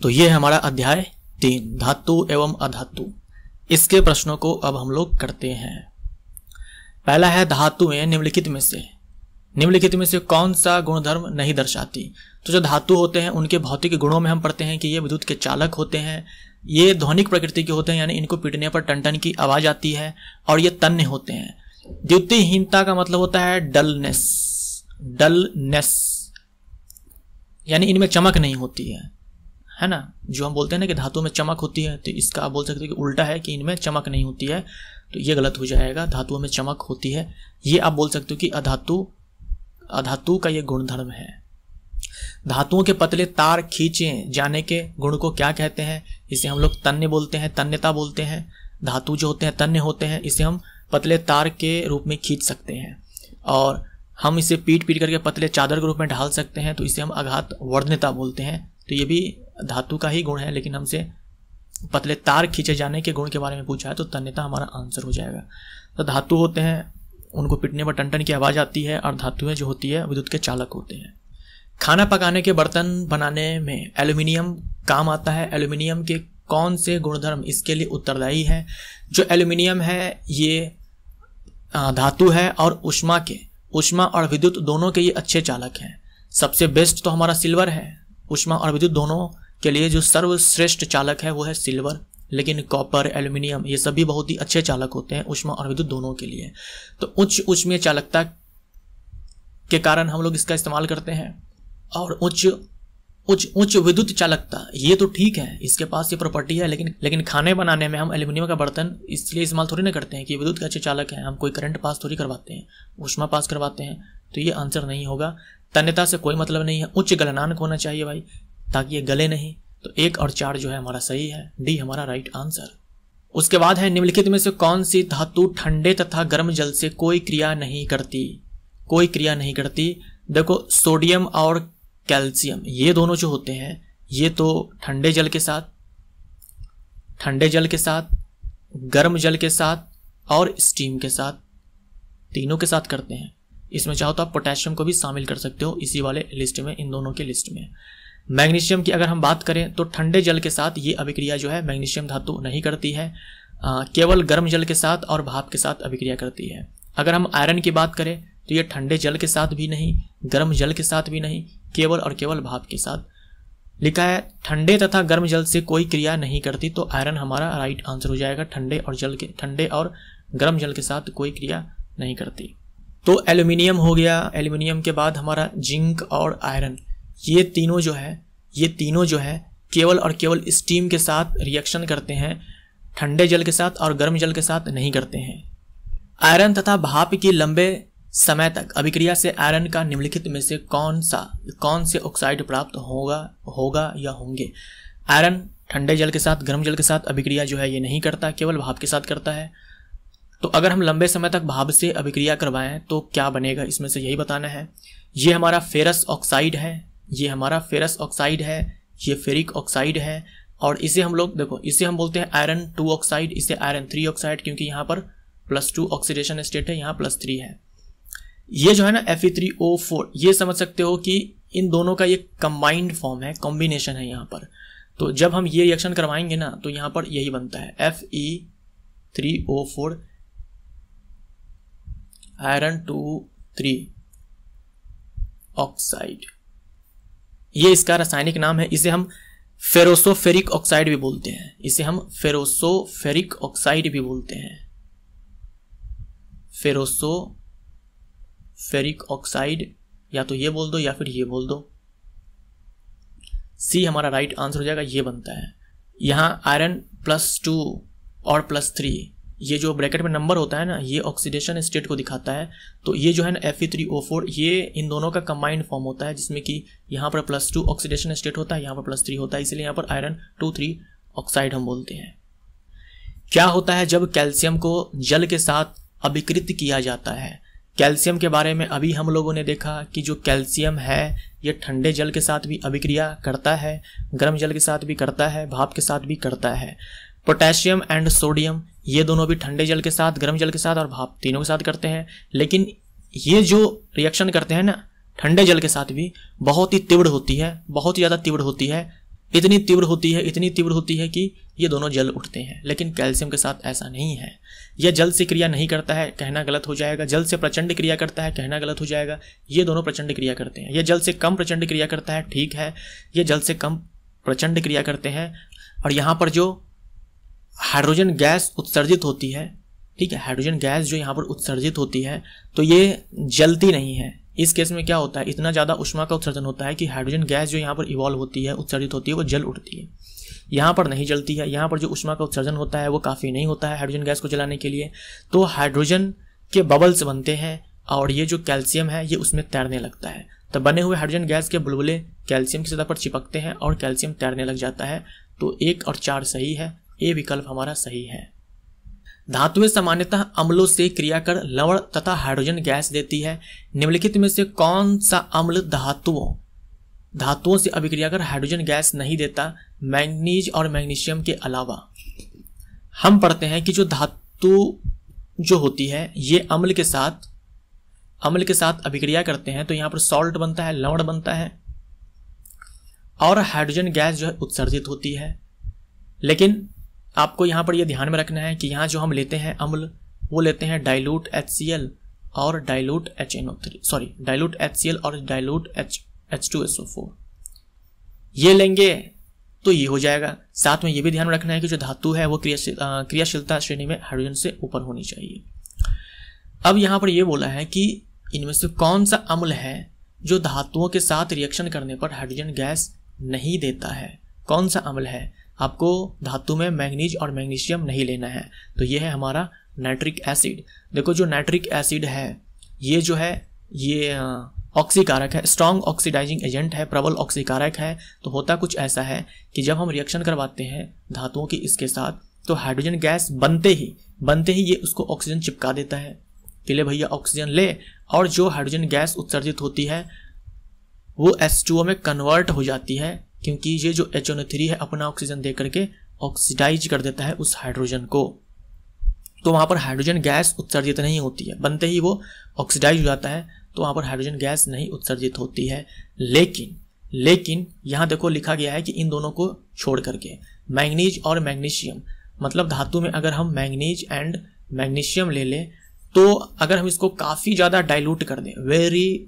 तो ये है हमारा अध्याय 3 धातु एवं अधातु। इसके प्रश्नों को अब हम लोग करते हैं। पहला है धातुएं निम्नलिखित में से कौन सा गुणधर्म नहीं दर्शाती। तो जो धातु होते हैं उनके भौतिक गुणों में हम पढ़ते हैं कि ये विद्युत के चालक होते हैं, ये ध्वनिक प्रकृति के होते हैं, यानी इनको पीटने पर टन की आवाज आती है, और ये तन्य होते हैं। द्युतिहीनता का मतलब होता है डलनेस, यानी इनमें चमक नहीं होती है ना। जो हम बोलते हैं ना कि धातु में चमक होती है, तो इसका आप बोल सकते हैं कि उल्टा है कि इनमें चमक नहीं होती है, तो ये गलत हो जाएगा। धातुओं में चमक होती है, ये आप बोल सकते हो कि अधातु का ये गुणधर्म है। धातुओं के पतले तार खींचे जाने के गुण को क्या कहते हैं? इसे हम लोग तन्य बोलते हैं, तन्यता बोलते हैं। धातु जो होते हैं तन्य होते हैं, इसे हम पतले तार के रूप में खींच सकते हैं, और हम इसे पीट करके पतले चादर के रूप में ढाल सकते हैं, तो इसे हम आघात वर्धनता बोलते हैं। तो ये भी धातु का ही गुण है, लेकिन हमसे पतले तार खींचे जाने के गुण के बारे में पूछा है, तो तन्यता हमारा आंसर हो जाएगा। तो धातु होते हैं, उनको पीटने पर टन की आवाज आती है, और धातुएं जो होती है विद्युत के चालक होते हैं। खाना पकाने के बर्तन बनाने में एल्यूमिनियम काम आता है। एल्यूमिनियम के कौन से गुणधर्म इसके लिए उत्तरदायी है? जो एल्यूमिनियम है ये धातु है, और ऊष्मा और विद्युत दोनों के ये अच्छे चालक हैं। सबसे बेस्ट तो हमारा सिल्वर है। ऊष्मा और विद्युत दोनों के लिए जो सर्वश्रेष्ठ चालक है वो है सिल्वर, लेकिन कॉपर, एल्यूमिनियम ये सभी बहुत ही अच्छे चालक होते हैं ऊष्मा और विद्युत दोनों के लिए। तो उच्च ऊष्मीय चालकता के कारण हम लोग इसका इस्तेमाल करते हैं, और उच्च विद्युत चालकता ये तो ठीक है, इसके पास ये प्रॉपर्टी है, लेकिन खाने बनाने में हम एल्यूमिनियम का बर्तन इसलिए इस्तेमाल थोड़ी ना करते हैं कि विद्युत के अच्छे चालक हैं। हम कोई करंट पास थोड़ी करवाते हैं, ऊष्मा पास करवाते हैं, तो ये आंसर नहीं होगा। तन्यता से कोई मतलब नहीं है। उच्च गलनांक होना चाहिए भाई, ताकि ये गले नहीं। तो 1 और 4 जो है हमारा सही है, डी हमारा राइट आंसर। उसके बाद है निम्नलिखित में से कौन सी धातु ठंडे तथा गर्म जल से कोई क्रिया नहीं करती? देखो, सोडियम और कैल्शियम ये दोनों जो होते हैं ये तो ठंडे जल के साथ, गर्म जल के साथ और स्टीम के साथ, तीनों के साथ करते हैं। इसमें चाहो तो आप पोटेशियम को भी शामिल कर सकते हो इसी वाले लिस्ट में, इन दोनों के लिस्ट में। मैग्नीशियम की अगर हम बात करें तो ठंडे जल के साथ ये अभिक्रिया जो है मैग्नीशियम धातु नहीं करती है, केवल गर्म जल के साथ और भाप के साथ अभिक्रिया करती है। अगर हम आयरन की बात करें तो ये ठंडे जल के साथ भी नहीं, गर्म जल के साथ भी नहीं, केवल और केवल भाप के साथ। लिखा है ठंडे तथा गर्म जल से कोई क्रिया नहीं करती, तो आयरन हमारा राइट आंसर हो जाएगा। ठंडे और गर्म जल के साथ कोई क्रिया नहीं करती। तो एल्यूमिनियम हो गया। एल्यूमिनियम के बाद हमारा जिंक और आयरन, ये तीनों जो है केवल और केवल स्टीम के साथ रिएक्शन करते हैं, ठंडे जल के साथ और गर्म जल के साथ नहीं करते हैं। आयरन तथा भाप की लंबे समय तक अभिक्रिया से आयरन का निम्नलिखित में से कौन से ऑक्साइड प्राप्त होगा या होंगे? आयरन ठंडे जल के साथ, गर्म जल के साथ अभिक्रिया जो है ये नहीं करता, केवल भाप के साथ करता है। तो अगर हम लंबे समय तक भाप से अभिक्रिया करवाएं तो क्या बनेगा, इसमें से यही बताना है। ये हमारा फेरस ऑक्साइड है, ये फेरिक ऑक्साइड है, और इसे हम लोग देखो, इसे हम बोलते हैं आयरन 2 ऑक्साइड, इसे आयरन 3 ऑक्साइड, क्योंकि यहाँ पर +2 ऑक्सीडेशन स्टेट है, यहाँ +3 है। ये जो है ना Fe3O4, ये समझ सकते हो कि इन दोनों का ये कंबाइंड फॉर्म है, कॉम्बिनेशन है यहाँ पर। तो जब हम ये रिएक्शन करवाएंगे ना तो यहाँ पर यही बनता है Fe3O4 आयरन 2,3 ऑक्साइड, ये इसका रासायनिक नाम है। इसे हम फेरोसोफेरिक ऑक्साइड भी बोलते हैं, फेरोसोफेरिक ऑक्साइड, या तो ये बोल दो या फिर ये बोल दो। सी हमारा राइट आंसर हो जाएगा, ये बनता है। यहाँ आयरन +2 और +3, ये जो ब्रैकेट में नंबर होता है ना, ये ऑक्सीडेशन स्टेट को दिखाता है। तो ये जो है ना Fe3O4, ये इन दोनों का कंबाइंड फॉर्म होता है, जिसमें कि यहाँ पर +2 ऑक्सीडेशन स्टेट होता है, यहाँ पर +3 होता है, इसलिए यहाँ पर आयरन 2,3 ऑक्साइड हम बोलते हैं। क्या होता है जब कैल्शियम को जल के साथ अभिकृत किया जाता है? कैल्शियम के बारे में अभी हम लोगों ने देखा कि जो कैल्शियम है ये ठंडे जल के साथ भी अभिक्रिया करता है, गर्म जल के साथ भी करता है, भाप के साथ भी करता है। पोटेशियम एंड सोडियम ये दोनों भी ठंडे जल के साथ, गर्म जल के साथ और भाप तीनों के साथ करते हैं। लेकिन ये जो रिएक्शन करते हैं ना ठंडे जल के साथ भी बहुत ही तीव्र होती है, बहुत ही ज़्यादा तीव्र होती है। इतनी तीव्र होती है कि ये दोनों जल उठते हैं। लेकिन कैल्शियम के साथ ऐसा नहीं है। यह जल से क्रिया नहीं करता है, कहना गलत हो जाएगा। जल से प्रचंड क्रिया करता है, कहना गलत हो जाएगा। ये दोनों प्रचंड क्रिया करते हैं। यह जल से कम प्रचंड क्रिया करता है, ठीक है, ये जल से कम प्रचंड क्रिया करते हैं। और यहाँ पर जो हाइड्रोजन गैस उत्सर्जित होती है, ठीक है, हाइड्रोजन गैस जो यहाँ पर उत्सर्जित होती है तो ये जलती नहीं है। इस केस में क्या होता है, इतना ज़्यादा ऊष्मा का उत्सर्जन होता है कि हाइड्रोजन गैस जो यहाँ पर इवॉल्व होती है, उत्सर्जित होती है, वो जल उठती है। यहाँ पर नहीं जलती है। यहाँ पर जो ऊष्मा का उत्सर्जन होता है वो काफ़ी नहीं होता है हाइड्रोजन गैस को जलाने के लिए। तो हाइड्रोजन के बबल्स बनते हैं और ये जो कैल्शियम है ये उसमें तैरने लगता है। तो बने हुए हाइड्रोजन गैस के बुलबुले कैल्शियम की सतह पर चिपकते हैं और कैल्शियम तैरने लग जाता है। तो 1 और 4 सही है, ए विकल्प हमारा सही है। धातुएं सामान्यतः अम्लों से क्रिया कर लवण तथा हाइड्रोजन गैस देती है। निम्नलिखित में से कौन सा अम्ल धातुओं से अभिक्रिया कर हाइड्रोजन गैस नहीं देता, मैंगनीज और मैग्नीशियम के अलावा? हम पढ़ते हैं कि जो धातु जो होती है ये अम्ल के साथ अभिक्रिया करते हैं तो यहाँ पर सॉल्ट बनता है, लवण बनता है और हाइड्रोजन गैस जो है उत्सर्जित होती है। लेकिन आपको यहाँ पर यह ध्यान में रखना है कि यहाँ जो हम लेते हैं अम्ल वो लेते हैं डाइल्यूट HCl और डाइल्यूट HCl और डाइल्यूट H2SO4 ये लेंगे तो ये हो जाएगा। साथ में ये भी ध्यान रखना है कि जो धातु है वो क्रियाशीलता श्रेणी में हाइड्रोजन से ऊपर होनी चाहिए। अब यहाँ पर ये बोला है कि इनमें से कौन सा अम्ल है जो धातुओं के साथ रिएक्शन करने पर हाइड्रोजन गैस नहीं देता है। कौन सा अम्ल है? आपको धातु में मैंगनीज और मैग्नीशियम नहीं लेना है। तो ये है हमारा नाइट्रिक एसिड। देखो जो नाइट्रिक एसिड है ये जो है ये ऑक्सीकारक है, स्ट्रॉन्ग ऑक्सीडाइजिंग एजेंट है, प्रबल ऑक्सीकारक है। तो होता कुछ ऐसा है कि जब हम रिएक्शन करवाते हैं धातुओं की इसके साथ तो हाइड्रोजन गैस बनते ही ये उसको ऑक्सीजन चिपका देता है कि ले भैया ऑक्सीजन ले, और जो हाइड्रोजन गैस उत्सर्जित होती है वो H2O में कन्वर्ट हो जाती है, क्योंकि ये जो HNO3 है अपना ऑक्सीजन दे करके ऑक्सीडाइज कर देता है उस हाइड्रोजन को। तो वहाँ पर हाइड्रोजन गैस उत्सर्जित नहीं होती है, बनते ही वो ऑक्सीडाइज हो जाता है तो वहाँ पर हाइड्रोजन गैस नहीं उत्सर्जित होती है। लेकिन यहाँ देखो लिखा गया है कि इन दोनों को छोड़ करके मैंगनीज और मैग्नीशियम, मतलब धातु में अगर हम मैंगनीज एंड मैग्नीशियम ले लें तो अगर हम इसको काफ़ी ज़्यादा डाइल्यूट कर दें, वेरी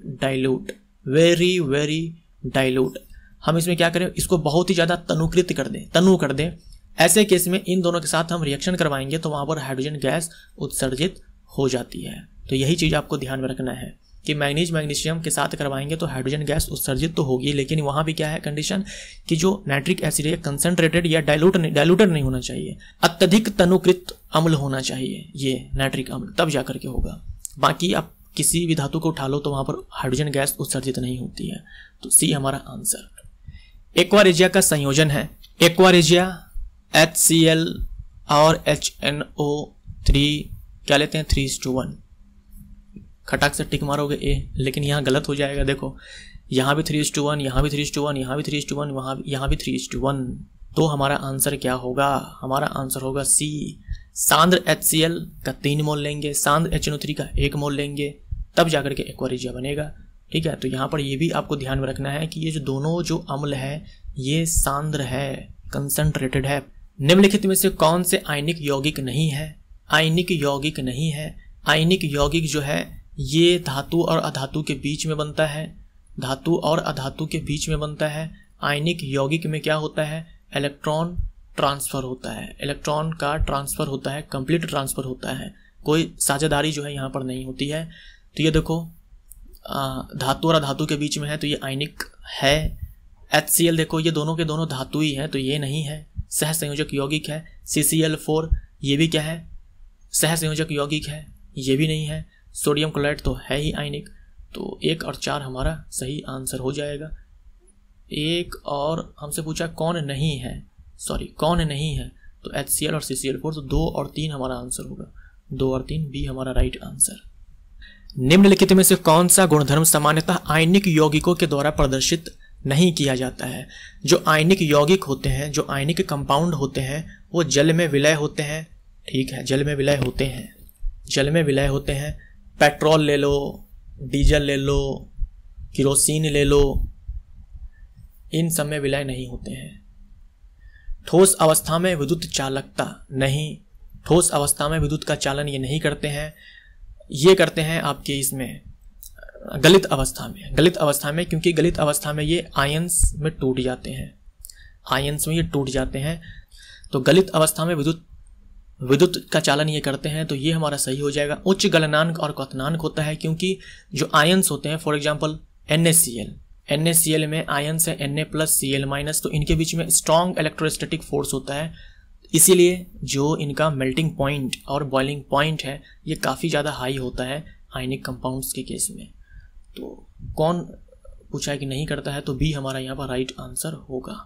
डाइल्यूट, हम इसमें क्या करें, इसको बहुत ही ज़्यादा तनु कर दें, ऐसे केस में इन दोनों के साथ हम रिएक्शन करवाएंगे तो वहाँ पर हाइड्रोजन गैस उत्सर्जित हो जाती है। तो यही चीज़ आपको ध्यान में रखना है कि मैंगनीज मैग्नीशियम के साथ करवाएंगे तो हाइड्रोजन गैस उत्सर्जित तो होगी, लेकिन वहाँ भी क्या है कंडीशन कि जो नाइट्रिक एसिड है कंसंट्रेटेड या डाइल्यूटेड नहीं होना चाहिए, अत्यधिक तनुकृत अम्ल होना चाहिए ये नाइट्रिक अम्ल, तब जाकर के होगा। बाकी आप किसी भी धातु को उठा लो तो वहाँ पर हाइड्रोजन गैस उत्सर्जित नहीं होती है। तो सी हमारा आंसर। एक्वारेजिया का संयोजन है, एक्वारेजिया HCl और HNO3 क्या लेते हैं 3:1, खटाक से टिक मारोगे ए, लेकिन यहाँ गलत हो जाएगा। देखो यहाँ भी 3:1, यहाँ भी 3:1, यहाँ भी 3:1, यहाँ भी 3:1। तो हमारा आंसर क्या होगा? हमारा आंसर होगा सी। सांद्र HCl का 3 मोल लेंगे, सांद्र HNO3 का 1 मोल लेंगे, तब जाकर के एक्वारेजिया बनेगा। ठीक है, तो यहाँ पर ये भी आपको ध्यान में रखना है कि ये जो दोनों जो अम्ल है ये सांद्र है, कंसंट्रेटेड है। निम्नलिखित में से कौन से आयनिक यौगिक नहीं है? आयनिक यौगिक नहीं है। आयनिक यौगिक जो है ये धातु और अधातु के बीच में बनता है, धातु और अधातु के बीच में बनता है। आयनिक यौगिक में क्या होता है? इलेक्ट्रॉन ट्रांसफर होता है, इलेक्ट्रॉन का ट्रांसफर होता है, कंप्लीट ट्रांसफर होता है, कोई साझेदारी जो है यहाँ पर नहीं होती है। तो ये देखो धातु और अधातु के बीच में है तो ये आयनिक है। HCl देखो ये दोनों के दोनों धातु ही है तो ये नहीं है, सह संयोजक यौगिक है। CCl4 ये भी क्या है? सह संयोजक यौगिक है, ये भी नहीं है। सोडियम क्लोराइड तो है ही आयनिक। तो 1 और 4 हमारा सही आंसर हो जाएगा। 1 और हमसे पूछा कौन नहीं है, कौन नहीं है, तो HCl और CCl4, तो 2 और 3 हमारा आंसर होगा। 2 और 3 बी हमारा राइट आंसर। निम्नलिखित में से कौन सा गुणधर्म सामान्यतः आयनिक यौगिकों के द्वारा प्रदर्शित नहीं किया जाता है? जो आयनिक यौगिक होते हैं, जो आयनिक कंपाउंड होते हैं वो जल में विलय होते हैं। ठीक है, जल में विलय होते हैं, जल में विलय होते हैं। पेट्रोल ले लो, डीजल ले लो, केरोसिन ले लो, इन सब में विलय नहीं होते हैं। ठोस अवस्था में विद्युत चालकता नहीं, ठोस अवस्था में विद्युत का चालन ये नहीं करते हैं, ये करते हैं आपके इसमें गलित अवस्था में। गलित अवस्था में, क्योंकि गलित अवस्था में ये आयंस में टूट जाते हैं, आयंस में ये टूट जाते हैं। तो गलित अवस्था में विद्युत का चालन ये करते हैं, तो ये हमारा सही हो जाएगा। उच्च गलनांक और क्वथनांक होता है, क्योंकि जो आयंस होते हैं, फॉर एग्जांपल NaCl में आयंस है Na+Cl-, तो इनके बीच में स्ट्रॉन्ग इलेक्ट्रोस्टैटिक फोर्स होता है, इसीलिए जो इनका मेल्टिंग पॉइंट और बॉइलिंग पॉइंट है ये काफ़ी ज़्यादा हाई होता है आयनिक कंपाउंड्स के केस में। तो कौन पूछा है कि नहीं करता है, तो बी हमारा यहाँ पर राइट आंसर होगा।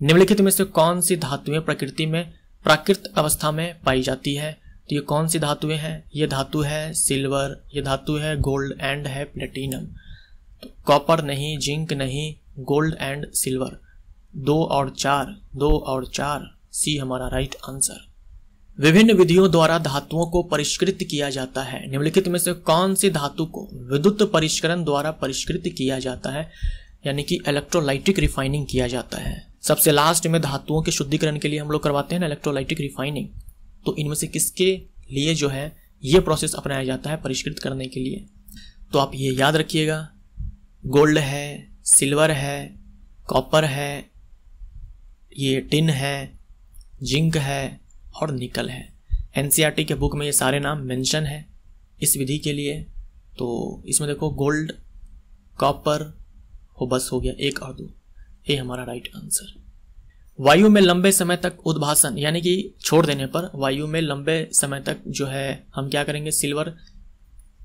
निम्नलिखित में से कौन सी धातुएं प्रकृति में प्राकृत अवस्था में पाई जाती है, तो ये कौन सी धातुएं हैं, ये धातु है सिल्वर, ये धातु है गोल्ड एंड है प्लेटिनम। तो कॉपर नहीं, जिंक नहीं, गोल्ड एंड सिल्वर, 2 और 4 सी हमारा राइट आंसर। विभिन्न विधियों द्वारा धातुओं को परिष्कृत किया जाता है, निम्नलिखित में से कौन सी धातु को विद्युत परिष्करण द्वारा परिष्कृत किया जाता है, यानी कि इलेक्ट्रोलाइटिक रिफाइनिंग किया जाता है। सबसे लास्ट में धातुओं के शुद्धिकरण के लिए हम लोग करवाते हैं ना इलेक्ट्रोलाइटिक रिफाइनिंग, तो इनमें से किसके लिए जो है ये प्रोसेस अपनाया जाता है परिष्कृत करने के लिए, तो आप ये याद रखिएगा, गोल्ड है, सिल्वर है, कॉपर है, ये टिन है, जिंक है और निकल है। एनसीईआरटी के बुक में ये सारे नाम मेंशन है इस विधि के लिए। तो इसमें देखो गोल्ड, कॉपर हो, बस हो गया 1 और 2, ये हमारा राइट आंसर। वायु में लंबे समय तक उद्भासन, यानी कि छोड़ देने पर वायु में लंबे समय तक जो है हम क्या करेंगे, सिल्वर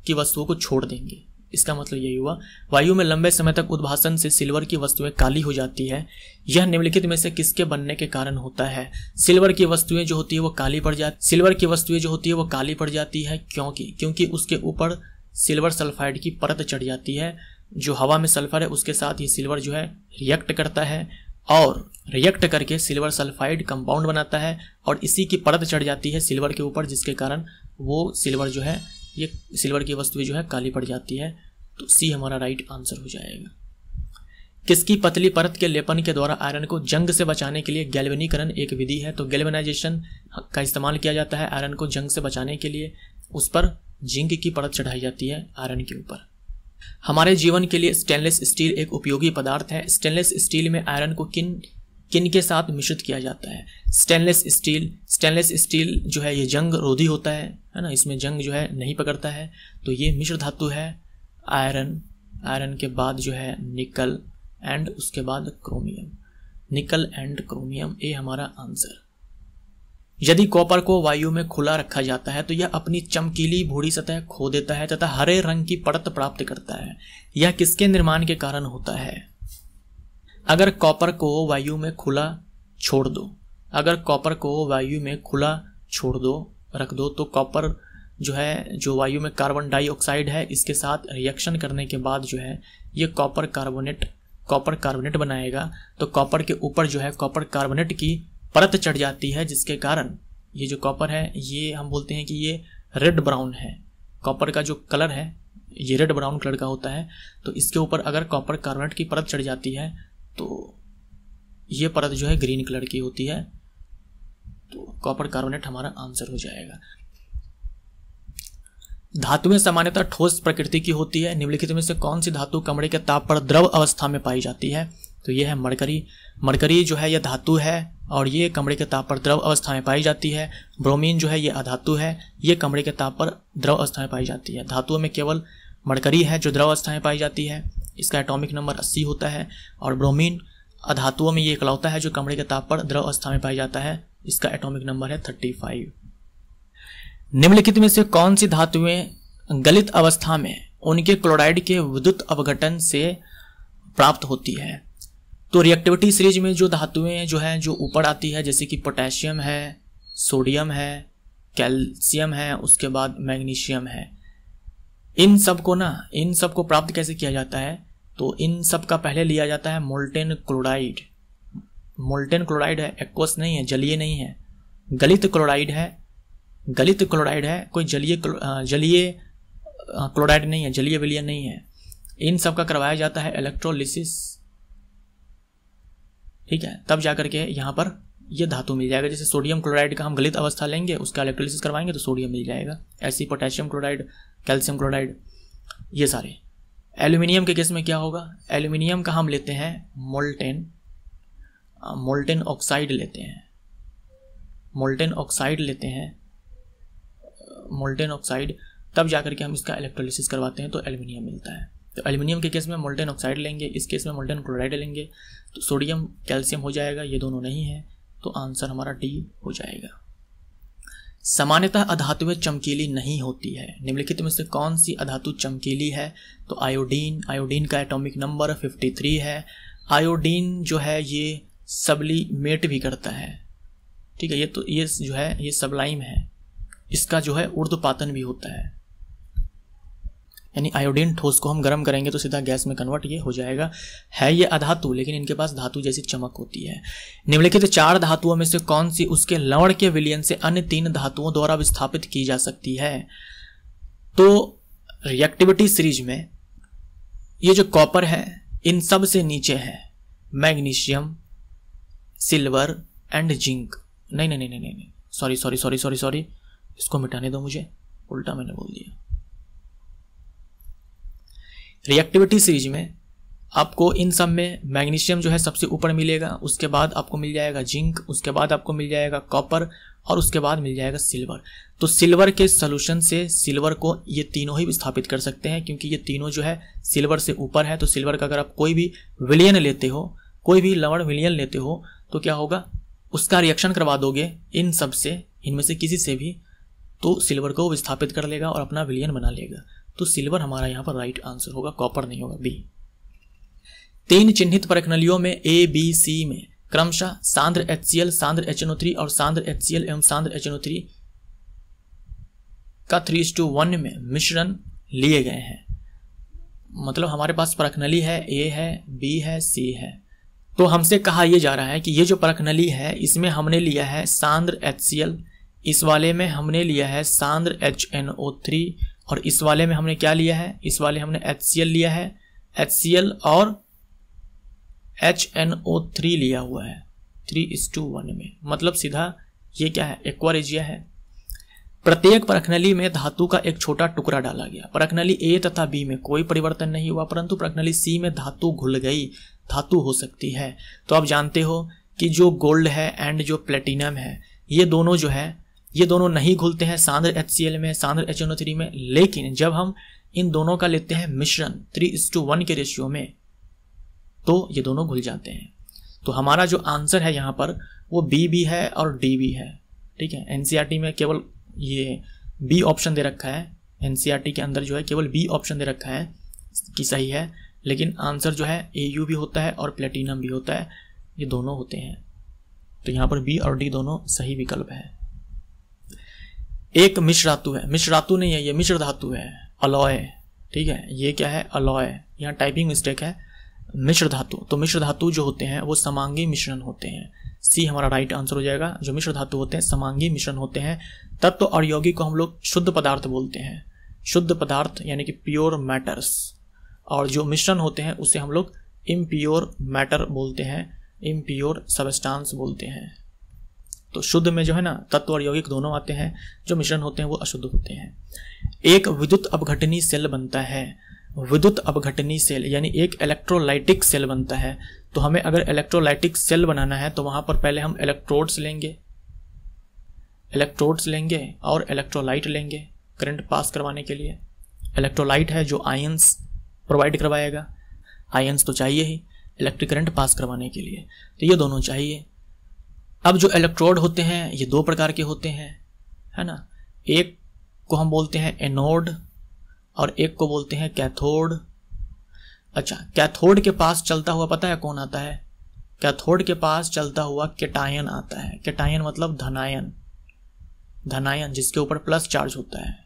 की वस्तुओं को छोड़ देंगे। इसका मतलब यही हुआ, वायु में लंबे समय तक उद्भासन से सिल्वर की वस्तुएं काली हो जाती है। यह निम्नलिखित में से किसके बनने के कारण होता है। सिल्वर की वस्तुएं जो होती है वो काली पड़ जाती है, क्योंकि उसके ऊपर सिल्वर सल्फाइड की परत चढ़ जाती है। जो हवा में सल्फर है उसके साथ ये सिल्वर जो है रिएक्ट करता है और रिएक्ट करके सिल्वर सल्फाइड कंपाउंड बनाता है, और इसी की परत चढ़ जाती है सिल्वर के ऊपर, जिसके कारण वो सिल्वर जो है, ये सिल्वर की वस्तुएं जो है काली पड़ जाती है। तो सी हमारा राइट आंसर हो जाएगा। किसकी पतली परत के लेपन के द्वारा आयरन को जंग से बचाने के लिए गैल्वेनीकरण एक विधि है, तो गैल्वेनाइजेशन का इस्तेमाल किया जाता है आयरन को जंग से बचाने के लिए। उस पर जिंक की परत चढ़ाई जाती है आयरन के ऊपर। हमारे जीवन के लिए स्टेनलेस स्टील एक उपयोगी पदार्थ है। स्टेनलेस स्टील में आयरन को किन के साथ मिश्रित किया जाता है। स्टेनलेस स्टील जो है ये जंग रोधी होता है ना, इसमें जंग जो है नहीं पकड़ता है। तो ये मिश्र धातु है आयरन के बाद जो है निकल एंड उसके बाद क्रोमियम, निकल एंड क्रोमियम, ये हमारा आंसर। यदि कॉपर को वायु में खुला रखा जाता है तो यह अपनी चमकीली भूरी सतह खो देता है तथा हरे रंग की परत प्राप्त करता है। यह किसके निर्माण के कारण होता है। अगर कॉपर को वायु में खुला छोड़ दो, रख दो, तो कॉपर जो है, जो वायु में कार्बन डाइऑक्साइड है, इसके साथ रिएक्शन करने के बाद जो है ये कॉपर कार्बोनेट बनाएगा। तो कॉपर के ऊपर जो है कॉपर कार्बोनेट की परत चढ़ जाती है, जिसके कारण ये जो कॉपर है ये हम बोलते हैं कि ये रेड ब्राउन है। कॉपर का जो कलर है ये रेड ब्राउन कलर का होता है। तो इसके ऊपर अगर कॉपर कार्बोनेट की परत चढ़ जाती है तो ये परत जो है ग्रीन कलर की होती है। तो कॉपर कार्बोनेट हमारा आंसर हो जाएगा। धातुएं सामान्यतः ठोस प्रकृति की होती है। निम्नलिखित में से कौन सी धातु कमरे के ताप पर द्रव अवस्था में पाई जाती है। तो ये है मरकरी जो है यह धातु है और ये कमरे के ताप पर द्रव अवस्था में पाई जाती है। ब्रोमीन जो है ये अधातु है, ये कमरे के ताप पर द्रव अवस्था में पाई जाती है। धातुओं में केवल मरकरी है जो द्रव अवस्था में पाई जाती है, इसका एटॉमिक नंबर 80 होता है। और ब्रोमीन अधातुओं में ये इकलौता है जो कमरे के ताप पर द्रव अवस्था में पाई जाता है, इसका एटॉमिक नंबर है 35। निम्नलिखित में से कौन सी धातुएं गलित अवस्था में उनके क्लोराइड के विद्युत अपघटन से प्राप्त होती है। तो रिएक्टिविटी सीरीज में जो धातुएं जो ऊपर आती है, जैसे कि पोटेशियम है, सोडियम है, कैल्शियम है, उसके बाद मैग्नीशियम है, इन सब को प्राप्त कैसे किया जाता है। तो इन सब का पहले लिया जाता है मोल्टेन क्लोराइड है, एक्वस नहीं है, जलीय नहीं है, गलित क्लोराइड है, कोई जलीय क्लोराइड नहीं है, जलीय विलयन नहीं है। इन सब का करवाया जाता है इलेक्ट्रोलिसिस, ठीक है, तब जाकर के यहाँ पर ये धातु मिल जाएगा। जैसे सोडियम क्लोराइड का हम गलित अवस्था लेंगे, उसका इलेक्ट्रोलिसिस करवाएंगे तो सोडियम मिल जाएगा। ऐसे ही पोटेशियम क्लोराइड, कैल्शियम क्लोराइड, ये सारे। एल्यूमिनियम के केस में क्या होगा, एल्यूमिनियम का हम लेते हैं मोल्टेन ऑक्साइड लेते हैं, मोल्टेन ऑक्साइड, तब जाकर के हम इसका इलेक्ट्रोलिसिस करवाते हैं तो एल्यूमिनियम मिलता है। तो एल्यूमिनियम के केस में मोल्टेन ऑक्साइड लेंगे, इस केस में मोल्टेन क्लोराइड लेंगे, तो सोडियम कैल्शियम हो जाएगा। ये दोनों नहीं है तो आंसर हमारा डी हो जाएगा। सामान्यतः अधातुएं चमकीली नहीं होती है, निम्नलिखित में से कौन सी अधातु चमकीली है, तो आयोडीन का एटॉमिक नंबर 53 है। आयोडीन जो है ये सब्लिमेट भी करता है, ठीक है, ये जो है ये सबलाइम है, इसका जो है ऊर्ध्वपातन भी होता है, यानी आयोडीन ठोस को हम गर्म करेंगे तो सीधा गैस में कन्वर्ट ये हो जाएगा। है ये अधातु, लेकिन इनके पास धातु जैसी चमक होती है। निम्नलिखित 4 धातुओं में से कौन सी उसके लवण के विलयन से अन्य 3 धातुओं द्वारा विस्थापित की जा सकती है, तो रिएक्टिविटी सीरीज में ये जो कॉपर है इन सब से नीचे है मैग्नीशियम, सिल्वर एंड जिंक। नहीं, सॉरी, इसको मिटाने दो, मुझे उल्टा मैंने बोल दिया। रिएक्टिविटी सीरीज में आपको इन सब में मैग्नीशियम जो है सबसे ऊपर मिलेगा, उसके बाद आपको मिल जाएगा जिंक, उसके बाद आपको मिल जाएगा कॉपर और उसके बाद मिल जाएगा सिल्वर। तो सिल्वर के सॉल्यूशन से सिल्वर को ये तीनों ही विस्थापित कर सकते हैं, क्योंकि ये तीनों जो है सिल्वर से ऊपर है। तो सिल्वर का अगर आप कोई भी विलयन लेते हो, कोई भी लवण विलयन लेते हो, तो क्या होगा, उसका रिएक्शन करवा दोगे इन सब से, इनमें से किसी से भी, तो सिल्वर को विस्थापित कर लेगा और अपना विलयन बना लेगा। तो सिल्वर हमारा यहाँ पर राइट आंसर होगा, कॉपर नहीं होगा, बी। 3 चिन्हित परखनलियों में ए, बी, सी में क्रमशः सांद्र HCl, सांद्र HNO3 और सांद्र HCl एवं सांद्र HNO3 का 3:1 में मिश्रण लिए गए हैं। मतलब हमारे पास परखनली है, ए है, बी है, सी है। तो हमसे कहा यह जा रहा है कि ये जो परखनली है इसमें हमने लिया है सांद्र HCl, इस वाले में हमने लिया है सांद्र HNO3 और इस वाले में हमने क्या लिया है, इस वाले हमने HCl लिया है, HCl और HNO3 लिया हुआ है 3:1 में। मतलब सीधा ये क्या है, एक्वारेजिया है। प्रत्येक परखनली में धातु का एक छोटा टुकड़ा डाला गया। परखनली ए तथा बी में कोई परिवर्तन नहीं हुआ, परंतु परखनली सी में धातु घुल गई, धातु हो सकती है। तो आप जानते हो कि जो गोल्ड है एंड जो प्लेटिनम है, ये दोनों जो है ये दोनों नहीं घुलते हैं सांद्र HCl में, सांद्र HNO3 में, लेकिन जब हम इन दोनों का लेते हैं मिश्रण 3:1 के रेशियो में, तो ये दोनों घुल जाते हैं। तो हमारा जो आंसर है यहाँ पर वो बी भी है और डी भी है, ठीक है। एनसीईआरटी में केवल ये बी ऑप्शन दे रखा है, एनसीईआरटी के अंदर जो है केवल बी ऑप्शन दे रखा है कि सही है, लेकिन आंसर जो है AU भी होता है और प्लेटिनम भी होता है, ये दोनों होते हैं। तो यहाँ पर बी और डी दोनों सही विकल्प है। एक मिश्र धातु है, मिश्र धातु नहीं है, ये मिश्र धातु है, अलॉय, ठीक है। ये क्या है, अलॉय, यहाँ टाइपिंग मिस्टेक है, मिश्र धातु। तो मिश्र धातु जो होते हैं वो समांगी मिश्रण होते हैं, सी हमारा राइट आंसर हो जाएगा। जो मिश्र धातु होते हैं समांगी मिश्रण होते हैं। तत्व और यौगिक को हम लोग शुद्ध पदार्थ बोलते हैं, शुद्ध पदार्थ यानी कि प्योर मैटर्स, और जो मिश्रण होते हैं उसे हम लोग इम्प्योर मैटर बोलते हैं, इम्प्योर सबस्टांस बोलते हैं। तो शुद्ध में जो है ना तत्व और यौगिक दोनों आते हैं, जो मिश्रण होते हैं वो अशुद्ध होते हैं। एक विद्युत अपघटनी सेल बनता है, विद्युत अपघटनी सेल यानी एक इलेक्ट्रोलाइटिक सेल बनता है। तो हमें अगर इलेक्ट्रोलाइटिक सेल बनाना है तो वहां पर पहले हम इलेक्ट्रोड्स लेंगे और इलेक्ट्रोलाइट लेंगे करंट पास करवाने के लिए। इलेक्ट्रोलाइट है जो आयंस प्रोवाइड करवाएगा, आयंस तो चाहिए ही इलेक्ट्रिक करंट पास करवाने के लिए, तो ये दोनों चाहिए। अब जो इलेक्ट्रोड होते हैं ये 2 प्रकार के होते हैं, है ना। एक को हम बोलते हैं एनोड और एक को बोलते हैं कैथोड। अच्छा, कैथोड के पास चलता हुआ पता है कौन आता है, कैथोड के पास चलता हुआ केटायन आता है। केटायन मतलब धनायन, धनायन जिसके ऊपर प्लस चार्ज होता है,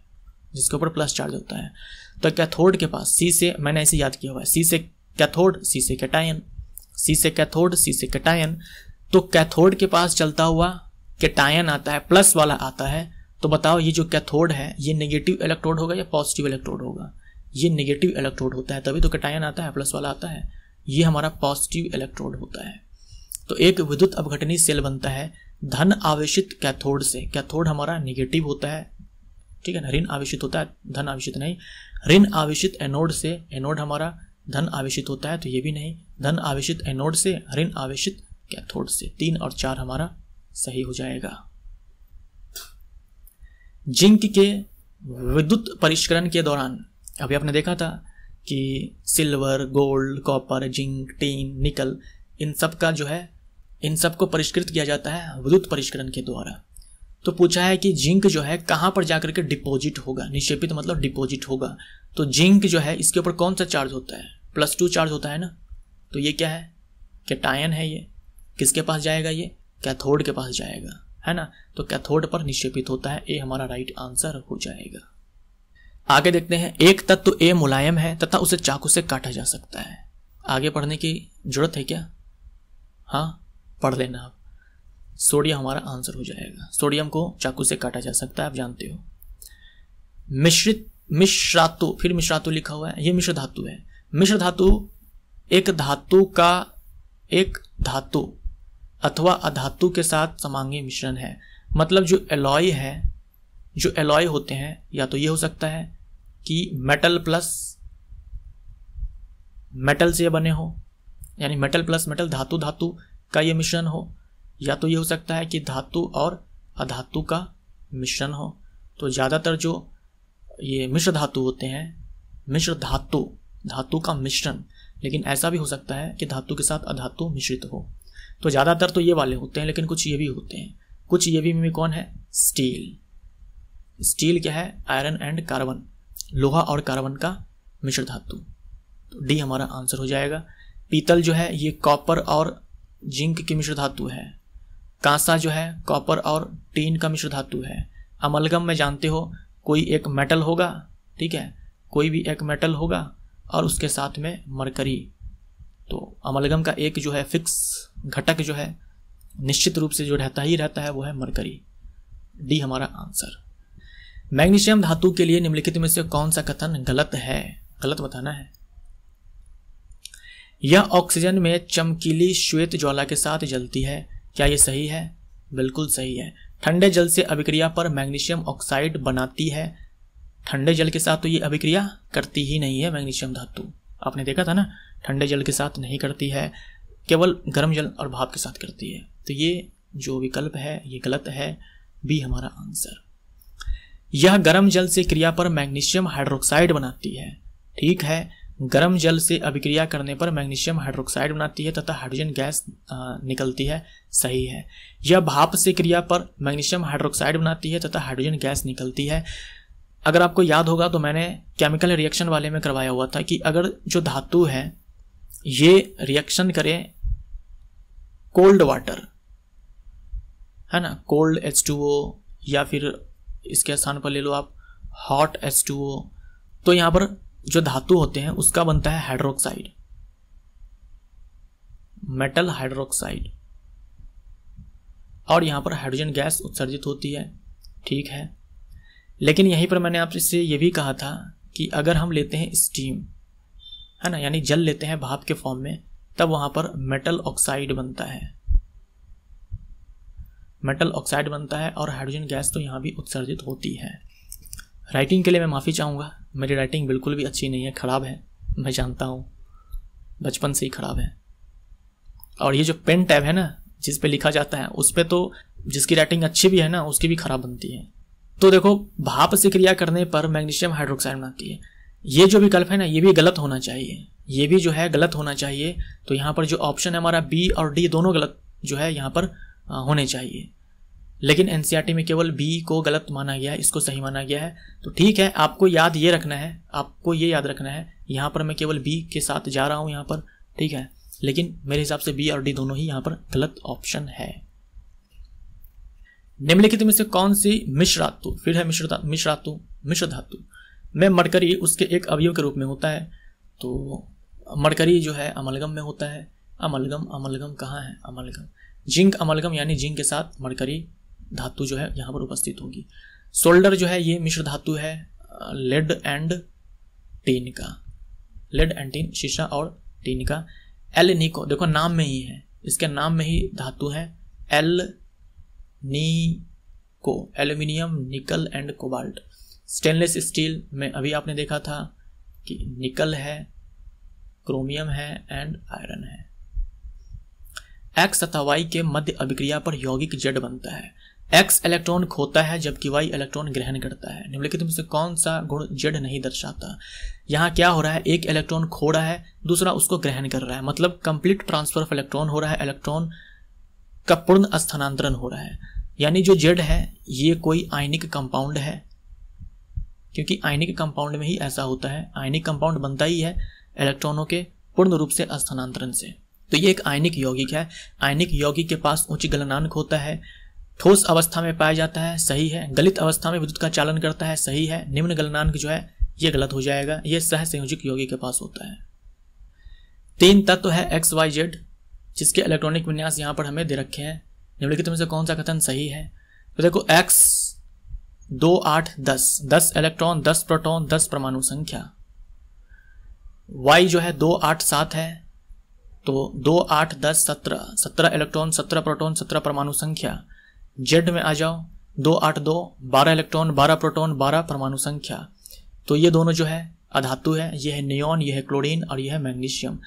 जिसके ऊपर प्लस चार्ज होता है। तो कैथोड के पास, सी से मैंने ऐसे याद किया हुआ है, सी से कैथोड, सी से केटायन, सी से कैथोड, सी से केटायन। तो कैथोड के पास चलता हुआ केटायन आता है, प्लस वाला आता है। तो बताओ ये जो कैथोड है ये नेगेटिव इलेक्ट्रोड होगा या पॉजिटिव इलेक्ट्रोड होगा? ये नेगेटिव इलेक्ट्रोड होता है, तभी तो केटायन आता है, प्लस वाला आता है। ये हमारा पॉजिटिव इलेक्ट्रोड होता है। तो एक विद्युत अपघटनीय सेल बनता है धन आवेशित कैथोड से। कैथोड हमारा निगेटिव होता है, ठीक है ना, ऋण आवेशित होता है, धन आवेशित नहीं। ऋण आवेशित एनोड से, एनोड हमारा धन आवेशित होता है, तो ये भी नहीं। धन आवेशित एनोड से, ऋण आवेशित कैथोड से। 3 और 4 हमारा सही हो जाएगा। जिंक के विद्युत परिष्करण के दौरान अभी आपने देखा था कि silver, gold, copper, zinc, tin, निकल, इन सब का जो है, इन सब को परिष्कृत किया जाता है विद्युत परिष्करण के द्वारा। तो पूछा है कि जिंक जो है कहाँ पर जाकर के डिपॉजिट होगा, निक्षेपित मतलब डिपॉजिट होगा। तो जिंक जो है इसके ऊपर कौन सा चार्ज होता है, +2 चार्ज होता है ना। तो ये क्या है, कैटायन है। ये किसके पास जाएगा, ये कैथोड के पास जाएगा, है ना। तो कैथोड पर निक्षेपित होता है। ए हमारा राइट आंसर हो जाएगा। आगे देखते हैं, एक तत्व ए मुलायम है तथा उसे चाकू से काटा जा सकता है। आगे पढ़ने की जरूरत है क्या? हाँ, पढ़ लेना आप। सोडियम हमारा आंसर हो जाएगा। सोडियम को चाकू से काटा जा सकता है, आप जानते हो। मिश्रातु, फिर मिश्रातु लिखा हुआ है, ये मिश्र धातु है। मिश्र धातु एक धातु का एक धातु अथवा अधातु के साथ समांगी मिश्रण है। मतलब जो एलॉय है, जो एलॉय होते हैं, या तो ये हो सकता है कि मेटल प्लस मेटल से बने हो, यानी मेटल प्लस मेटल, धातु धातु का ये मिश्रण हो, या तो ये हो सकता है कि धातु और अधातु का मिश्रण हो। तो ज़्यादातर जो ये मिश्र धातु होते हैं, मिश्र धातु, धातु का मिश्रण, लेकिन ऐसा भी हो सकता है कि धातु के साथ अधातु मिश्रित हो। तो ज़्यादातर तो ये वाले होते हैं, लेकिन कुछ ये भी होते हैं। कुछ ये भी कौन है? स्टील। स्टील क्या है? आयरन एंड कार्बन, लोहा और कार्बन का मिश्र धातु। तो डी हमारा आंसर हो जाएगा। पीतल जो है ये कॉपर और जिंक की मिश्र धातु है। कांसा जो है कॉपर और टीन का मिश्र धातु है। अमलगम में जानते हो कोई एक मेटल होगा, ठीक है, कोई भी एक मेटल होगा और उसके साथ में मरकरी। तो अमलगम का एक जो है फिक्स घटक जो है निश्चित रूप से जो रहता ही रहता है वो है मरकरी। डी हमारा आंसर। मैग्नीशियम धातु के लिए निम्नलिखित में से कौन सा कथन गलत है? गलत बताना है। यह ऑक्सीजन में चमकीली श्वेत ज्वाला के साथ जलती है। क्या यह सही है? बिल्कुल सही है। ठंडे जल से अभिक्रिया पर मैग्नीशियम ऑक्साइड बनाती है। ठंडे जल के साथ तो ये अभिक्रिया करती ही नहीं है मैग्नीशियम धातु। आपने देखा था ना, ठंडे जल के साथ नहीं करती है, केवल गर्म जल और भाप के साथ करती है। तो ये जो विकल्प है ये गलत है। बी हमारा आंसर। यह गर्म जल से क्रिया पर मैग्नीशियम हाइड्रोक्साइड बनाती है। ठीक है, गर्म जल से अभिक्रिया करने पर मैग्नीशियम हाइड्रोक्साइड बनाती है तथा हाइड्रोजन गैस निकलती है। सही है। यह भाप से क्रिया पर मैग्नीशियम हाइड्रोक्साइड बनाती है तथा हाइड्रोजन गैस निकलती है। अगर आपको याद होगा तो मैंने केमिकल रिएक्शन वाले में करवाया हुआ था कि अगर जो धातु है ये रिएक्शन करे कोल्ड वाटर, है ना, कोल्ड H2O, या फिर इसके स्थान पर ले लो आप हॉट H2O, तो यहां पर जो धातु होते हैं उसका बनता है हाइड्रोक्साइड, मेटल हाइड्रोक्साइड, और यहां पर हाइड्रोजन गैस उत्सर्जित होती है। ठीक है, लेकिन यहीं पर मैंने आपसे ये भी कहा था कि अगर हम लेते हैं स्टीम, है ना, यानी जल लेते हैं भाप के फॉर्म में, तब वहां पर मेटल ऑक्साइड बनता है, मेटल ऑक्साइड बनता है और हाइड्रोजन गैस तो यहां भी उत्सर्जित होती है। राइटिंग के लिए मैं माफ़ी चाहूँगा, मेरी राइटिंग बिल्कुल भी अच्छी नहीं है, ख़राब है, मैं जानता हूँ, बचपन से ही ख़राब है। और ये जो पेन टैब है ना जिस पे लिखा जाता है उस पे तो जिसकी राइटिंग अच्छी भी है ना उसकी भी ख़राब बनती है। तो देखो, भाप से क्रिया करने पर मैग्नीशियम हाइड्रोक्साइड बनाती है। ये जो विकल्प है ना ये भी गलत होना चाहिए, ये भी जो है गलत होना चाहिए। तो यहाँ पर जो ऑप्शन है हमारा बी और डी दोनों गलत जो है यहाँ पर होने चाहिए, लेकिन एनसीईआरटी में केवल बी को गलत माना गया है, इसको सही माना गया है। तो ठीक है, आपको याद ये रखना है, आपको ये याद रखना है, यहाँ पर मैं केवल बी के साथ जा रहा हूँ यहाँ पर, ठीक है, लेकिन मेरे हिसाब से बी और डी दोनों ही यहाँ पर गलत ऑप्शन है। निम्नलिखित में से कौन सी मिश्र धातु, फिर है मिश्र धातु में मरकरी उसके एक अवयव के रूप में होता है। तो मरकरी जो है अमलगम में होता है। अमलगम कहाँ है? अमलगम जिंक अमलगम, यानी जिंक के साथ मरकरी धातु जो है यहाँ पर उपस्थित होगी। सोल्डर जो है ये मिश्र धातु है लेड एंड टीन, शीशा और टीन का। एल निको, देखो नाम में ही है, इसके नाम में ही धातु है एल्निको, एल्यूमिनियम, निकल एंड कोबाल्ट। स्टेनलेस स्टील में अभी आपने देखा था कि निकल है, क्रोमियम है एंड आयरन है। एक्स तथा वाई के मध्य अभिक्रिया पर यौगिक जेड बनता है। एक्स इलेक्ट्रॉन खोता है जबकि वाई इलेक्ट्रॉन ग्रहण करता है। निम्नलिखित में से कौन सा गुण जेड नहीं दर्शाता? यहाँ क्या हो रहा है, एक इलेक्ट्रॉन खो रहा है, दूसरा उसको ग्रहण कर रहा है, मतलब कंप्लीट ट्रांसफर ऑफ इलेक्ट्रॉन हो रहा है, इलेक्ट्रॉन का पूर्ण स्थानांतरण हो रहा है। यानी जो जेड है ये कोई आयनिक कंपाउंड है, क्योंकि आयनिक कंपाउंड में ही ऐसा होता है। आयनिक कंपाउंड बनता ही है इलेक्ट्रॉनों के पूर्ण रूप से स्थानांतरण से। तो ये एक आयनिक यौगिक है। आयनिक यौगिक के पास उच्च गलनांक होता है, ठोस अवस्था में पाया जाता है, सही है। गलित अवस्था में विद्युत का चालन करता है, सही है। निम्न गलनांक जो है ये गलत हो जाएगा, ये सहसंयोजक यौगिक के पास होता है। 3 तत्व है एक्स वाई जेड, जिसके इलेक्ट्रॉनिक विन्यास यहाँ पर हमें दे रखे हैं। निम्नलिखित में से कौन सा कथन सही है? तो देखो एक्स 2 8 10, 10 इलेक्ट्रॉन, 10 प्रोटॉन, 10 परमाणु संख्या। वाई जो है 2 8 7 है, तो 2 8 10 17, 17 इलेक्ट्रॉन, 17 प्रोटॉन, 17 परमाणु संख्या। जेड में आ जाओ, 2 8 2, 12 इलेक्ट्रॉन, 12 प्रोटॉन, 12 परमाणु संख्या। तो ये दोनों जो है अधातु है, ये है नियॉन, ये है क्लोरीन और ये है मैग्नीशियम।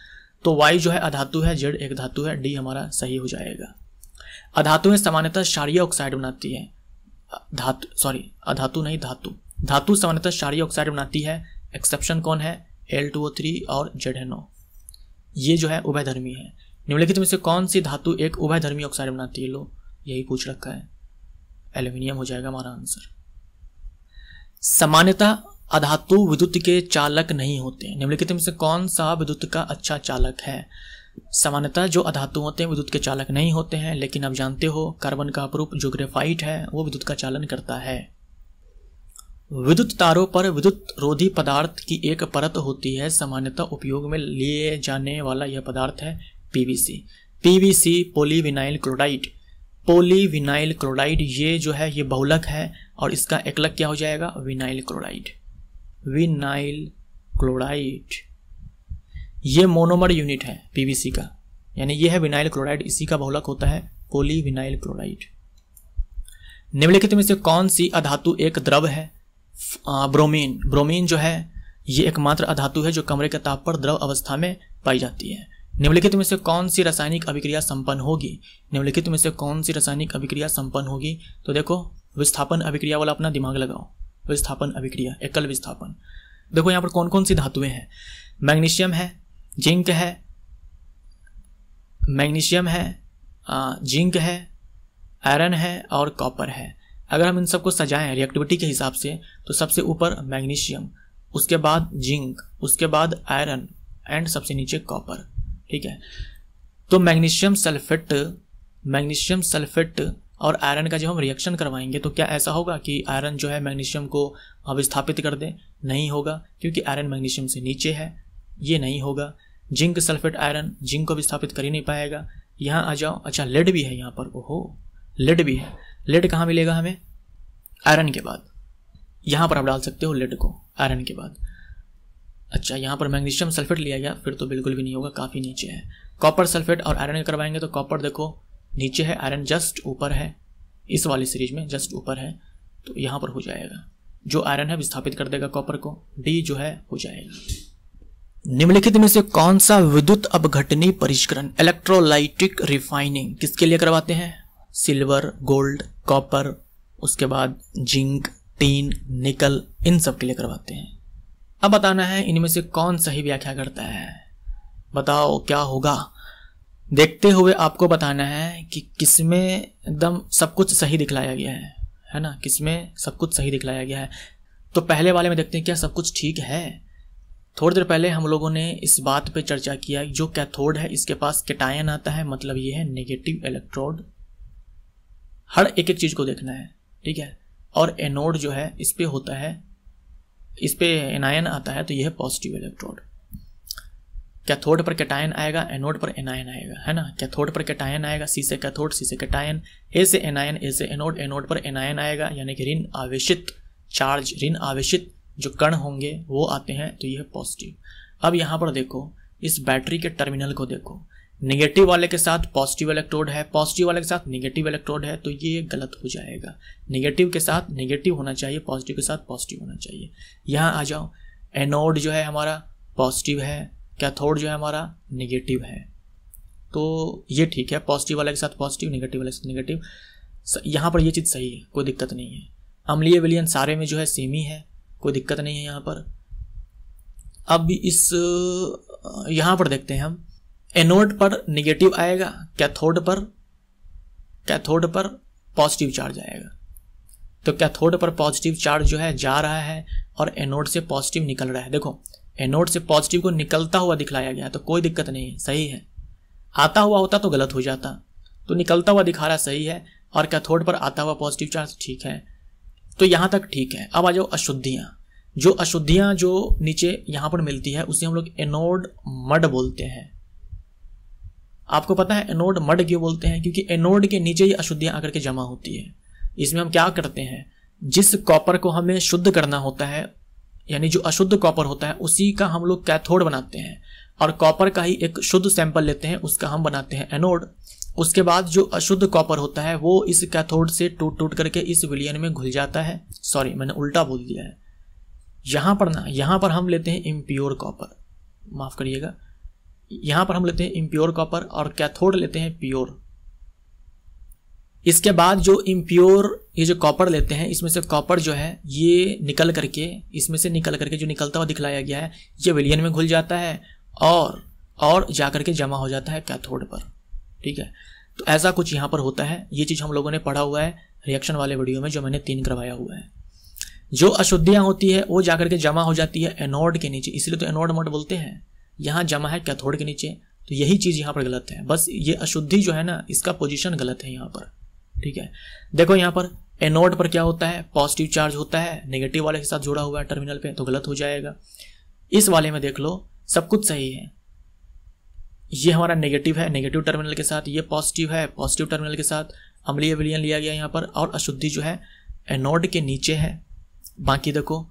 तो वाई जो है अधातु है, जेड एक धातु है, डी हमारा सही हो जाएगा। अधातु में सामान्यतः क्षारीय ऑक्साइड बनाती है, अधातु नहीं धातु। धातु सामान्यतः क्षारीय ऑक्साइड बनाती है। एक्सेप्शन कौन है? Al2O3 और ZNO, ये जो है उभयधर्मी है। निम्नलिखित में से कौन सी धातु एक उभयधर्मी ऑक्साइड बनाती है? लो यही पूछ रखा है, एल्यूमिनियम हो जाएगा हमारा आंसर। सामान्यतः अधातु विद्युत के चालक नहीं होते। निम्नलिखित में से कौन सा विद्युत का अच्छा चालक है? सामान्यतः जो अधातु होते हैं विद्युत के चालक नहीं होते हैं, लेकिन आप जानते हो कार्बन का अपरूप जो ग्रेफाइट है वो विद्युत का चालन करता है। विद्युत तारों पर विद्युत रोधी पदार्थ की एक परत होती है। सामान्यतः उपयोग में लिए जाने वाला यह पदार्थ है PVC. PVC polyvinyl chloride, polyvinyl chloride ये जो है ये बहुलक है और इसका एकलक क्या हो जाएगा? Vinyl chloride. विनाइल क्लोराइड ये मोनोमर यूनिट है पीवीसी का, यानी ये है विनाइल क्लोराइड, इसी का बहुलक होता है पॉलीविनाइल क्लोराइड। निम्नलिखित में से कौन सी अधातु एक द्रव है? ब्रोमीन। ब्रोमीन जो है ये एकमात्र अधातु है जो कमरे के ताप पर द्रव अवस्था में पाई जाती है। निम्नलिखित में से कौन सी रासायनिक अभिक्रिया संपन्न होगी? निम्नलिखित में से कौन सी रासायनिक अभिक्रिया संपन्न होगी? तो देखो विस्थापन अभिक्रिया वाला अपना दिमाग लगाओ। विस्थापन अभिक्रिया, एकल विस्थापन। देखो यहाँ पर कौन कौन सी धातुएं हैं? मैग्नीशियम है, जिंक है, मैग्नीशियम है, जिंक है, आयरन है और कॉपर है। अगर हम इन सबको सजाएं रिएक्टिविटी के हिसाब से तो सबसे ऊपर मैग्नीशियम, उसके बाद जिंक, उसके बाद आयरन एंड सबसे नीचे कॉपर। ठीक है, तो मैग्नीशियम सल्फेट और आयरन का जब हम रिएक्शन करवाएंगे तो क्या ऐसा होगा कि आयरन जो है मैग्नीशियम को विस्थापित कर दे? नहीं होगा, क्योंकि आयरन मैग्नीशियम से नीचे है, ये नहीं होगा। जिंक सल्फेट आयरन जिंक को विस्थापित कर ही नहीं पाएगा। यहाँ आ जाओ, अच्छा लेड भी है यहाँ पर, ओहो लेड भी है। लेड कहाँ मिलेगा हमें? आयरन के बाद। यहाँ पर आप डाल सकते हो लेड को आयरन के बाद। अच्छा यहाँ पर मैग्नीशियम सल्फेट लिया गया, फिर तो बिल्कुल भी नहीं होगा, काफ़ी नीचे है। कॉपर सल्फेट और आयरन करवाएंगे तो कॉपर देखो नीचे है, आयरन जस्ट ऊपर है, इस वाली सीरीज में जस्ट ऊपर है, तो यहाँ पर हो जाएगा। जो आयरन है विस्थापित कर देगा कॉपर को, डी जो है हो जाएगा। निम्नलिखित में से कौन सा विद्युत अपघटनी परिष्करण इलेक्ट्रोलाइटिक रिफाइनिंग किसके लिए करवाते हैं? सिल्वर, गोल्ड, कॉपर, उसके बाद जिंक, टीन, निकल, इन सब के लिए करवाते हैं। अब बताना है इनमें से कौन सही व्याख्या करता है। बताओ क्या होगा? देखते हुए आपको बताना है कि किसमें एकदम सब कुछ सही दिखलाया गया है ना, किसमें सब कुछ सही दिखलाया गया है। तो पहले वाले में देखते हैं क्या सब कुछ ठीक है। थोड़ी देर पहले हम लोगों ने इस बात पे चर्चा किया, जो कैथोड है इसके पास कैटायन आता है, मतलब ये है नेगेटिव इलेक्ट्रोड। हर एक एक चीज को देखना है, ठीक है। और एनोड जो है इस पे होता है, इस पे एनायन आता है, तो ये है पॉजिटिव इलेक्ट्रोड। कैथोड पर कैटायन आएगा, एनोड पर एनायन आएगा, है ना। कैथोड पर कैटायन आएगा, सी से कैथोड, सी से कैटायन, ए से एनायन, ए से एनोड, एनोड पर एनायन आएगा, यानी कि ऋण आवेशित चार्ज, ऋण आवेशित जो कण होंगे वो आते हैं, तो ये है पॉजिटिव। अब यहाँ पर देखो इस बैटरी के टर्मिनल को देखो, नेगेटिव वाले के साथ पॉजिटिव इलेक्ट्रोड है, पॉजिटिव वाले के साथ नेगेटिव इलेक्ट्रोड है, तो ये गलत हो जाएगा। नेगेटिव के साथ नेगेटिव होना चाहिए, पॉजिटिव के साथ पॉजिटिव होना चाहिए। यहाँ आ जाओ, एनोड जो है हमारा पॉजिटिव है, कैथोड जो है हमारा नेगेटिव है, तो ये ठीक है। पॉजिटिव वाले के साथ पॉजिटिव, नेगेटिव वाले के साथ नेगेटिव, यहाँ पर ये चीज़ सही है, कोई दिक्कत नहीं है। अम्लीय विलयन सारे में जो है सेम ही है, कोई दिक्कत नहीं है यहाँ पर। अब इस यहाँ पर देखते हैं हम, एनोड पर नेगेटिव आएगा, कैथोड पर पॉजिटिव चार्ज आएगा। तो कैथोड पर पॉजिटिव चार्ज जो है जा रहा है और एनोड से पॉजिटिव निकल रहा है। देखो एनोड से पॉजिटिव को निकलता हुआ दिखलाया गया है, तो कोई दिक्कत नहीं है, सही है। आता हुआ होता तो गलत हो जाता, तो निकलता हुआ दिखा रहा सही है, और कैथोड पर आता हुआ पॉजिटिव चार्ज ठीक है। तो यहाँ तक ठीक है। अब आ जाओ अशुद्धियाँ। जो अशुद्धियाँ जो नीचे यहाँ पर मिलती है उसे हम लोग एनोड मड बोलते हैं। आपको पता है एनोड मड क्यों बोलते हैं? क्योंकि एनोड के नीचे ये अशुद्धियाँ आकर के जमा होती है। इसमें हम क्या करते हैं, जिस कॉपर को हमें शुद्ध करना होता है, यानी जो अशुद्ध कॉपर होता है उसी का हम लोग कैथोड बनाते हैं, और कॉपर का ही एक शुद्ध सैंपल लेते हैं, उसका हम बनाते हैं एनोड। उसके बाद जो अशुद्ध कॉपर होता है वो इस कैथोड से टूट करके इस विलयन में घुल जाता है। सॉरी, मैंने उल्टा बोल दिया है। यहाँ पर हम लेते हैं इम्प्योर कॉपर, माफ करिएगा, यहाँ पर हम लेते हैं इम्प्योर कॉपर और कैथोड लेते हैं प्योर। इसके बाद जो इम्प्योर ये जो कॉपर लेते हैं, इसमें से कॉपर जो है ये निकल करके, इसमें से निकल करके जो निकलता हुआ दिखलाया गया है ये विलयन में घुल जाता है और जा करके जमा हो जाता है कैथोड पर। ठीक है, तो ऐसा कुछ यहाँ पर होता है। ये चीज़ हम लोगों ने पढ़ा हुआ है रिएक्शन वाले वीडियो में, जो मैंने 3 करवाया हुआ है। जो अशुद्धियाँ होती है वो जा करके जमा हो जाती है एनोड के नीचे, इसलिए तो एनोड मोड बोलते हैं। यहाँ जमा है कैथोड के नीचे, तो यही चीज़ यहाँ पर गलत है। बस ये अशुद्धि जो है ना, इसका पोजीशन गलत है यहाँ पर। ठीक है, देखो यहाँ पर एनोड पर क्या होता है, पॉजिटिव चार्ज होता है, नेगेटिव वाले के साथ जुड़ा हुआ है टर्मिनल पे, तो गलत हो जाएगा। इस वाले में देख लो सब कुछ सही है। ये हमारा नेगेटिव है, नेगेटिव टर्मिनल के साथ, ये पॉजिटिव है, पॉजिटिव टर्मिनल के साथ अम्लीय विलयन लिया गया यहाँ पर, और अशुद्धि जो है एनोड के नीचे है। बाकी देखो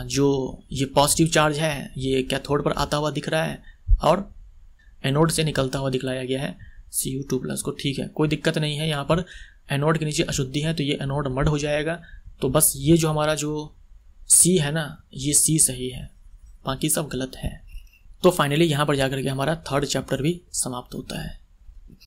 जो ये पॉजिटिव चार्ज है ये कैथोड पर आता हुआ दिख रहा है और एनोड से निकलता हुआ दिखलाया गया है Cu2+ को। ठीक है, कोई दिक्कत नहीं है। यहाँ पर एनोड के नीचे अशुद्धि है तो ये एनोड मड हो जाएगा। तो बस ये जो हमारा जो C है ना, ये C सही है, बाकी सब गलत है। तो फाइनली यहाँ पर जाकर के हमारा 3rd चैप्टर भी समाप्त होता है।